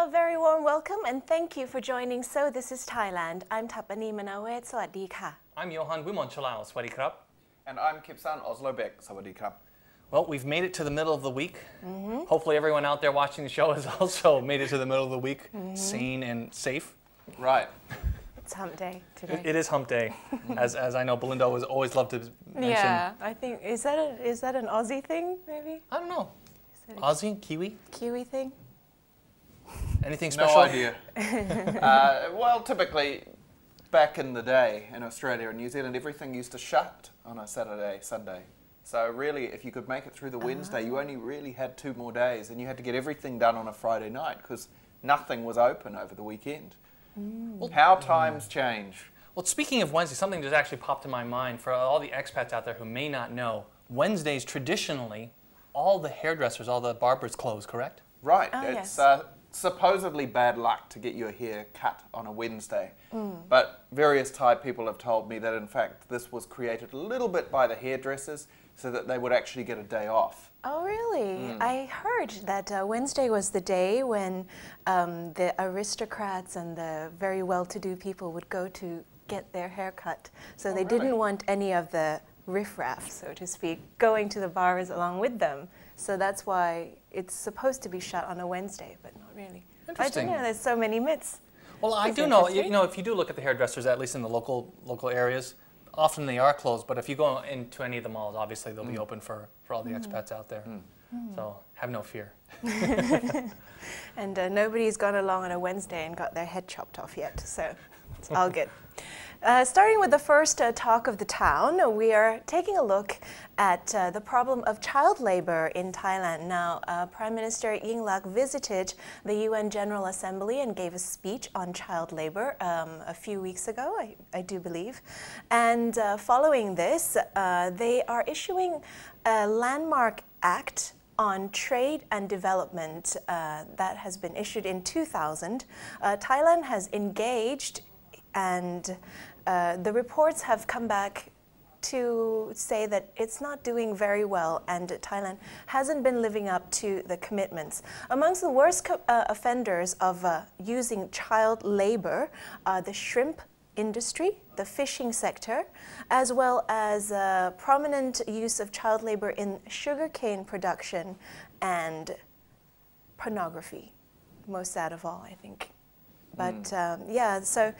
very warm welcome and thank you for joining So This is Thailand. I'm Tapani Manawet. สวัสดีค่ะ I'm Johan Wimonchalau. Swadee krap. And I'm Kipsan Oslobek. Sawadee krap. Well, we've made it to the middle of the week. Hopefully everyone out there watching the show has also made it to the middle of the week, sane and safe. Right. It's hump day today. It is hump day, as I know Belinda always loved to mention. Yeah, I think, is that an Aussie thing, maybe? I don't know. Aussie? Kiwi? Kiwi thing? Anything special? No idea. Well, typically, back in the day in Australia and New Zealand, everything used to shut on a Saturday, Sunday. So really, if you could make it through the Wednesday, you only really had 2 more days, and you had to get everything done on a Friday night because nothing was open over the weekend. How times change. Well, speaking of Wednesday, something just actually popped in my mind for all the expats out there who may not know. Wednesdays, traditionally, all the hairdressers, all the barbers close, correct? Right. Oh, it's yes. supposedly bad luck to get your hair cut on a Wednesday. But various Thai people have told me that, in fact, this was created a little bit by the hairdressers so that they would actually get a day off. Oh, really? I heard that Wednesday was the day when the aristocrats and the very well-to-do people would go to get their hair cut. So they really? didn't want any of the riffraff, so to speak, going to the barbers along with them. So that's why it's supposed to be shut on a Wednesday, but not really. Interesting. I don't know, there's so many myths. Well, I It's do know, interesting. if you do look at the hairdressers, at least in the local areas, often they are closed, but if you go into any of the malls, obviously they'll be open for all the expats out there. So have no fear. And nobody's gone along on a Wednesday and got their head chopped off yet, so it's all good. Starting with the first talk of the town, we are taking a look at the problem of child labor in Thailand. Now, Prime Minister Yingluck visited the UN General Assembly and gave a speech on child labor a few weeks ago, I do believe. And following this, they are issuing a landmark act on trade and development that has been issued in 2000. Thailand has engaged, and the reports have come back to say that it's not doing very well and Thailand hasn't been living up to the commitments. Amongst the worst offenders of using child labor are the shrimp industry, the fishing sector, as well as prominent use of child labor in sugarcane production and pornography, most sad of all, I think. But yeah, so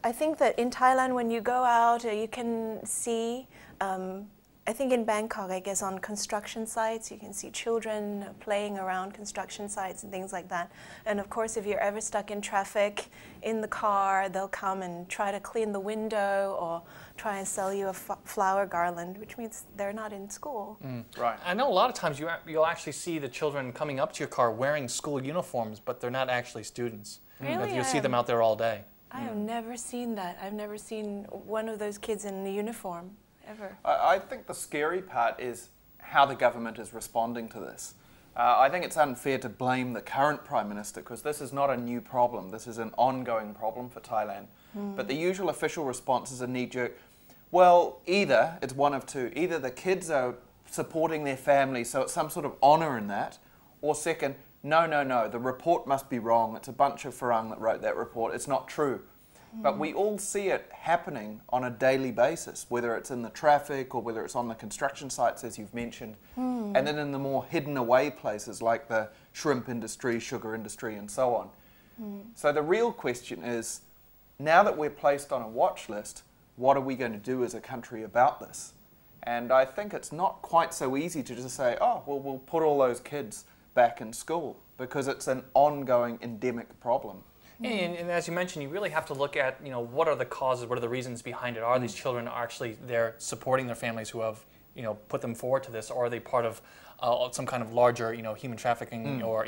I think that in Thailand, when you go out, you can see, I think in Bangkok, I guess on construction sites, you can see children playing around construction sites and things like that. And of course, if you're ever stuck in traffic in the car, they'll come and try to clean the window or try and sell you a flower garland, which means they're not in school. Right. I know a lot of times you'll actually see the children coming up to your car wearing school uniforms, but they're not actually students. Really? You'll see them out there all day. I have never seen that. I've never seen one of those kids in a uniform, ever. I think the scary part is how the government is responding to this. I think it's unfair to blame the current Prime Minister because this is not a new problem. This is an ongoing problem for Thailand. But the usual official response is a knee-jerk, well, either it's one of two. Either the kids are supporting their family, so it's some sort of honour in that, or second, no, the report must be wrong. It's a bunch of farang that wrote that report. It's not true. But we all see it happening on a daily basis, whether it's in the traffic or whether it's on the construction sites, as you've mentioned, and then in the more hidden away places like the shrimp industry, sugar industry, and so on. So the real question is, now that we're placed on a watch list, what are we going to do as a country about this? And I think it's not quite so easy to just say, oh, well, we'll put all those kids back in school, because it's an ongoing endemic problem. And as you mentioned, you really have to look at, what are the causes, what are the reasons behind it? Are these children actually there supporting their families who have, put them forward to this, or are they part of some kind of larger, human trafficking or,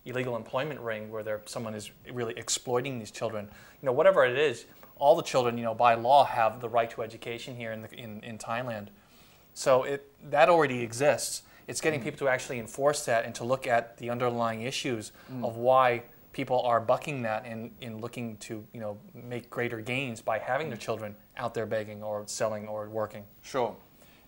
illegal employment ring where someone is really exploiting these children? Whatever it is, all the children, by law have the right to education here in Thailand. So that already exists. It's getting people to actually enforce that and to look at the underlying issues of why people are bucking that and looking to make greater gains by having their children out there begging or selling or working. Sure.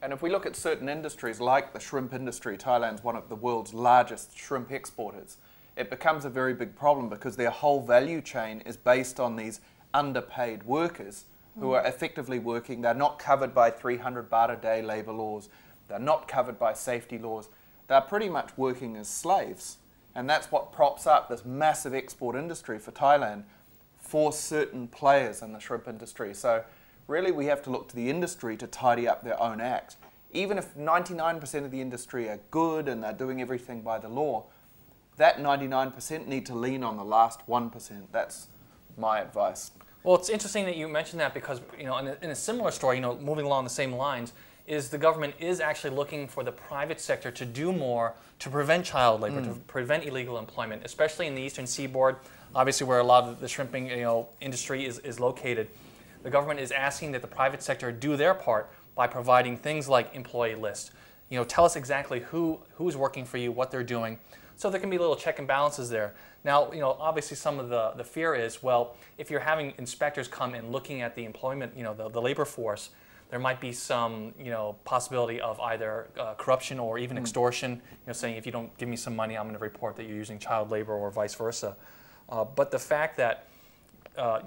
And if we look at certain industries like the shrimp industry, Thailand's one of the world's largest shrimp exporters. it becomes a very big problem because their whole value chain is based on these underpaid workers who are effectively working. They're not covered by 300 baht a day labour laws. They're not covered by safety laws. They're pretty much working as slaves. And that's what props up this massive export industry for Thailand for certain players in the shrimp industry. So really we have to look to the industry to tidy up their own act. Even if 99% of the industry are good and they're doing everything by the law, that 99% need to lean on the last 1%. That's my advice. Well, it's interesting that you mentioned that because, in a similar story, moving along the same lines, is the government is actually looking for the private sector to do more to prevent child labor, to prevent illegal employment, especially in the eastern seaboard, obviously where a lot of the shrimping industry is located. The government is asking that the private sector do their part by providing things like employee lists. Tell us exactly who's working for you, what they're doing, so there can be little check and balances there. Now, obviously some of the fear is, well, if you're having inspectors come and looking at the employment, the labor force, there might be some, possibility of either corruption or even extortion, saying if you don't give me some money, I'm going to report that you're using child labor or vice versa. But the fact that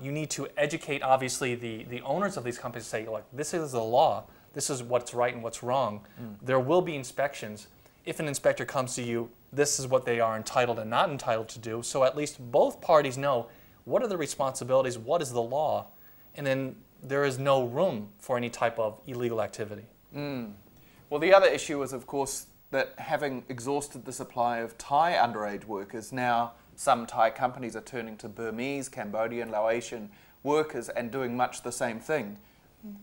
you need to educate, obviously, the owners of these companies to say, like, this is the law, this is what's right and what's wrong. There will be inspections. If an inspector comes to you, this is what they are entitled and not entitled to do. So at least both parties know what are the responsibilities, what is the law, and then there is no room for any type of illegal activity. Well, the other issue is, of course, that having exhausted the supply of Thai underage workers, now some Thai companies are turning to Burmese, Cambodian, Laotian workers and doing much the same thing.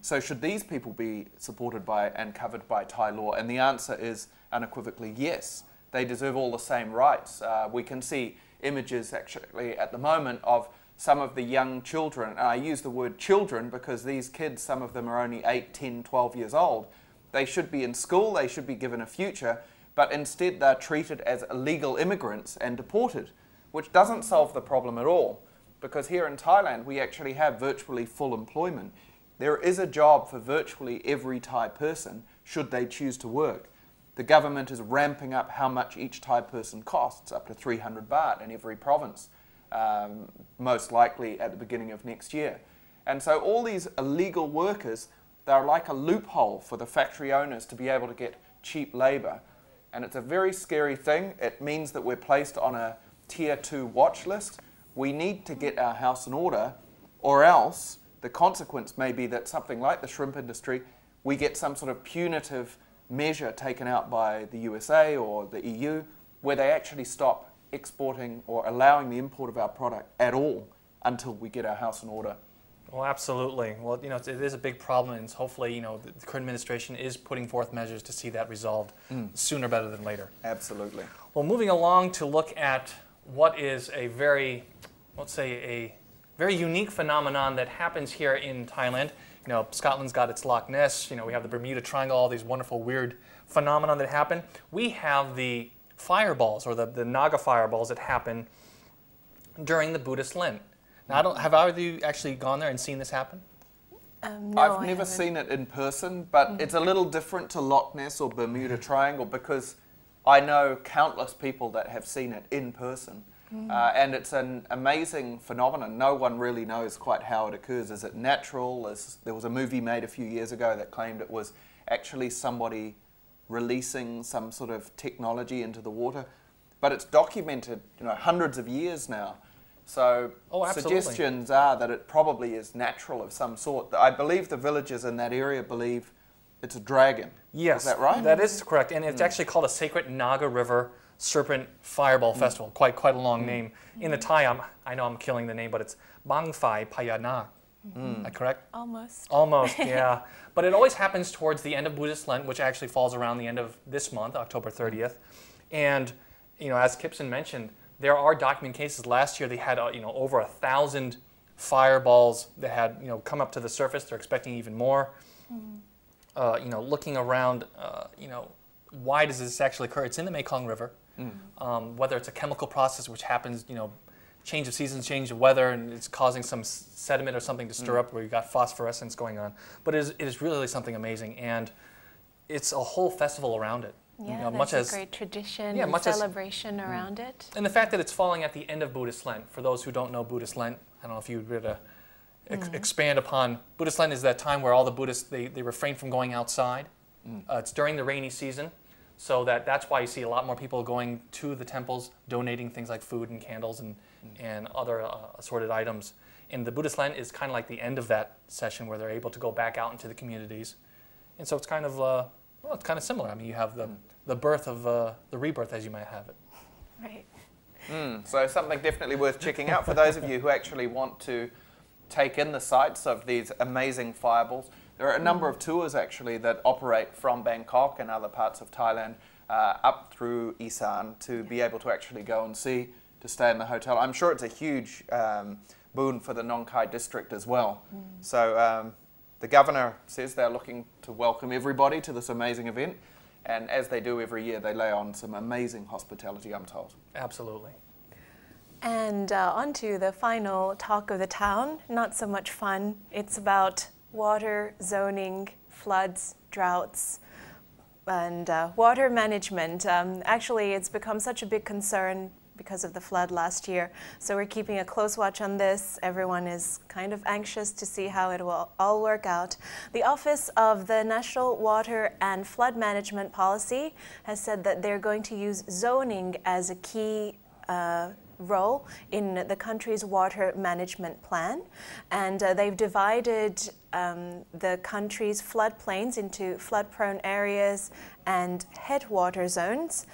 So should these people be supported by and covered by Thai law? And the answer is unequivocally yes. They deserve all the same rights. We can see images actually at the moment of some of the young children, and I use the word children because these kids, some of them are only 8, 10, 12 years old. They should be in school, they should be given a future, but instead they're treated as illegal immigrants and deported, which doesn't solve the problem at all, because here in Thailand we actually have virtually full employment. There is a job for virtually every Thai person should they choose to work. The government is ramping up how much each Thai person costs, up to 300 baht in every province, most likely at the beginning of next year. And so all these illegal workers, they're like a loophole for the factory owners to be able to get cheap labour. And it's a very scary thing. It means that we're placed on a Tier 2 watch list. We need to get our house in order, or else the consequence may be that something like the shrimp industry, we get some sort of punitive measure taken out by the USA or the EU, where they actually stop exporting or allowing the import of our product at all until we get our house in order. Well, absolutely. Well, it is a big problem, and hopefully, the current administration is putting forth measures to see that resolved sooner better than later. Absolutely. Well, moving along to look at what is a very, let's say, a very unique phenomenon that happens here in Thailand. Scotland's got its Loch Ness, we have the Bermuda Triangle, all these wonderful weird phenomena that happen. We have the fireballs, or the Naga fireballs that happen during the Buddhist Lent. Now, have either of you actually gone there and seen this happen? No, I've never seen it in person, but it's a little different to Loch Ness or Bermuda Triangle because I know countless people that have seen it in person. And it's an amazing phenomenon. No one really knows quite how it occurs. Is it natural? There was a movie made a few years ago that claimed it was actually somebody releasing some sort of technology into the water. But it's documented, hundreds of years now. So suggestions are that it probably is natural of some sort. I believe the villagers in that area believe it's a dragon. Yes. Is that right? That is correct. And it's actually called a Sacred Naga River Serpent Fireball Festival. Quite a long name. In the Thai, I know I'm killing the name, but it's Bang Phai Payanak. Is that correct? Almost. Almost, yeah. But it always happens towards the end of Buddhist Lent, which actually falls around the end of this month, October 30th. And, as Kipson mentioned, there are documented cases. Last year they had, over 1,000 fireballs that had, come up to the surface. They're expecting even more. Looking around, why does this actually occur? It's in the Mekong River. Whether it's a chemical process which happens, change of seasons, change of weather, and it's causing some sediment or something to stir up where you've got phosphorescence going on. But it is really something amazing, and it's a whole festival around it. Yeah, there's a great tradition and celebration around it. And the fact that it's falling at the end of Buddhist Lent, for those who don't know Buddhist Lent, I don't know if you would expand upon, Buddhist Lent is that time where all the Buddhists, they refrain from going outside. It's during the rainy season, so that's why you see a lot more people going to the temples, donating things like food and candles and other assorted items. And the Buddhist Lent is kind of like the end of that session where they're able to go back out into the communities. And so it's kind of, well, it's kind of similar. I mean, you have the birth of the rebirth, as you might have it. Right. So something definitely worth checking out for those of you who actually want to take in the sights of these amazing fireballs. There are a number of tours actually that operate from Bangkok and other parts of Thailand up through Isan to be able to actually go and see, to stay in the hotel. I'm sure it's a huge boon for the Nong Khai district as well. So the governor says they're looking to welcome everybody to this amazing event. And as they do every year, they lay on some amazing hospitality, I'm told. Absolutely. And on to the final talk of the town. Not so much fun. It's about water, zoning, floods, droughts, and water management. Actually, it's become such a big concern because of the flood last year. So we're keeping a close watch on this. Everyone is kind of anxious to see how it will all work out. The Office of the National Water and Flood Management Policy has said that they're going to use zoning as a key role in the country's water management plan. And they've divided the country's floodplains into flood-prone areas and headwater zones.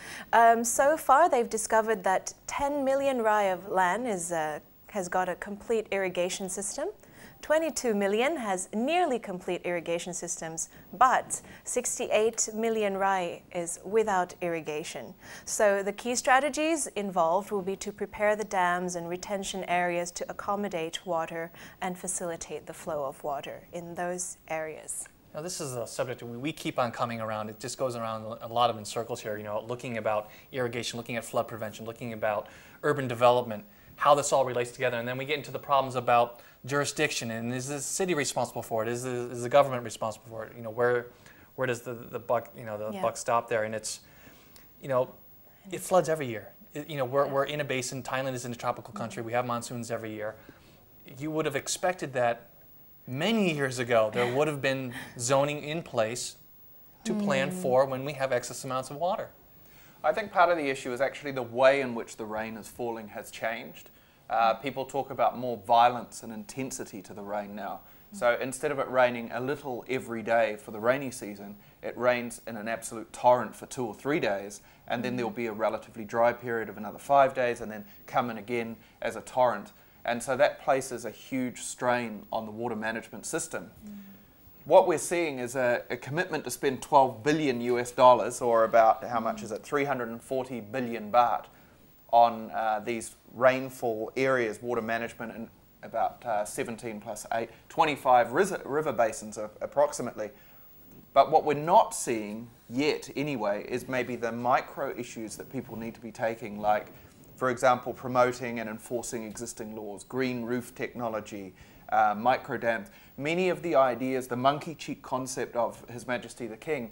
So far, they've discovered that 10 million rai of land has got a complete irrigation system. 22 million has nearly complete irrigation systems, but 68 million rai is without irrigation. So the key strategies involved will be to prepare the dams and retention areas to accommodate water and facilitate the flow of water in those areas. Now, this is a subject we keep on coming around. It just goes around a lot in circles here, looking about irrigation, looking at flood prevention, looking about urban development, how this all relates together. And then we get into the problems about jurisdiction, and is the city responsible for it? Is the government responsible for it? Where does the buck buck stop there? And it's it floods every year. We're in a basin. Thailand is in a tropical country. We have monsoons every year. You would have expected that many years ago there would have been zoning in place to plan for when we have excess amounts of water. I think part of the issue is actually the way in which the rain is falling has changed. People talk about more violence and intensity to the rain now. So instead of it raining a little every day for the rainy season, it rains in an absolute torrent for 2 or 3 days, and then there'll be a relatively dry period of another 5 days, and then come in again as a torrent. And so that places a huge strain on the water management system. What we're seeing is a commitment to spend $12 billion US, or about, how much is it, 340 billion baht, on these rainfall areas, water management, and about 17 plus 8, 25 river basins approximately. But what we're not seeing yet anyway is maybe the micro issues that people need to be taking, like, for example, promoting and enforcing existing laws, green roof technology, micro dams. Many of the ideas, the monkey cheek concept of His Majesty the King,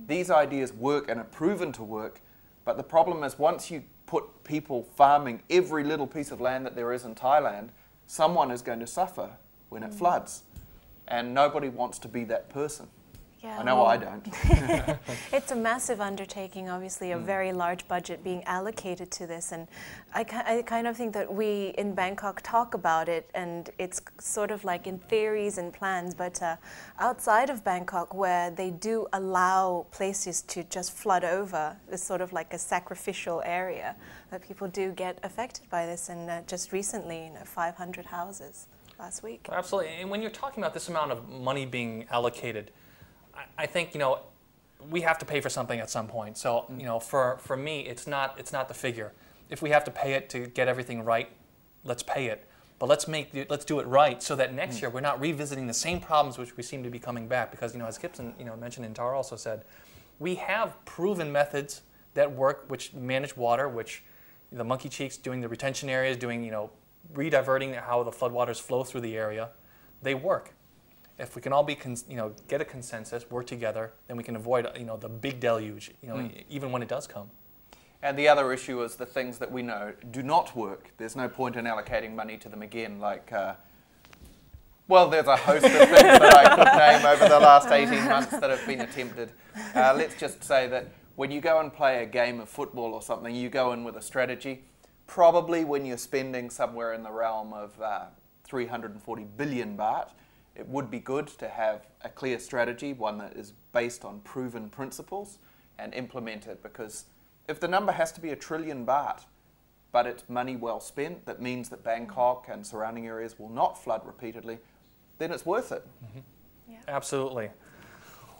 these ideas work and are proven to work, but the problem is once you put people farming every little piece of land that there is in Thailand, someone is going to suffer when it floods, and nobody wants to be that person. Yeah, I know I don't. It's a massive undertaking, obviously, a very large budget being allocated to this. And I kind of think that we in Bangkok talk about it, and it's sort of like in theories and plans, but outside of Bangkok, where they do allow places to just flood over, it's sort of like a sacrificial area, that people do get affected by this. And just recently, 500 houses last week. Absolutely. And when you're talking about this amount of money being allocated, I think we have to pay for something at some point. So for me, it's not the figure. If we have to pay it to get everything right, let's pay it. But let's do it right so that next year we're not revisiting the same problems which we seem to be coming back. Because as Gibson mentioned and Tara also said, we have proven methods that work, which manage water, which the monkey cheeks doing the retention areas, doing rediverting how the floodwaters flow through the area, they work. if we can all be, get a consensus, work together, then we can avoid, the big deluge, even when it does come. And the other issue is the things that we know do not work. There's no point in allocating money to them again, like, well, there's a host of things that I could name over the last 18 months that have been attempted. Let's just say that when you go and play a game of football or something, you go in with a strategy. Probably when you're spending somewhere in the realm of 340 billion baht, it would be good to have a clear strategy, one that is based on proven principles and implemented, because if the number has to be 1 trillion baht, but it's money well spent, that means that Bangkok and surrounding areas will not flood repeatedly, then it's worth it. Mm-hmm. Yeah. Absolutely.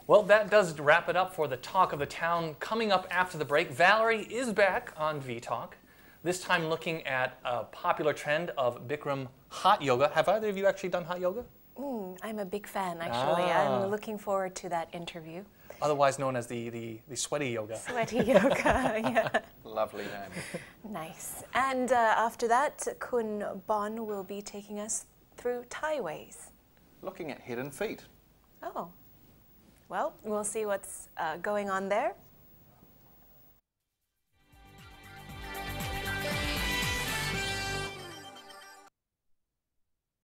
Well, that does wrap it up for the Talk of the Town. Coming up after the break, Valerie is back on V-Talk, this time looking at a popular trend of Bikram hot yoga. Have either of you actually done hot yoga? I'm a big fan, actually. I'm looking forward to that interview. Otherwise known as the sweaty yoga. Sweaty yoga, yeah. Lovely name. Nice. And after that, Kun Bon will be taking us through Thai ways. Looking at head and feet. Oh. Well, we'll see what's going on there.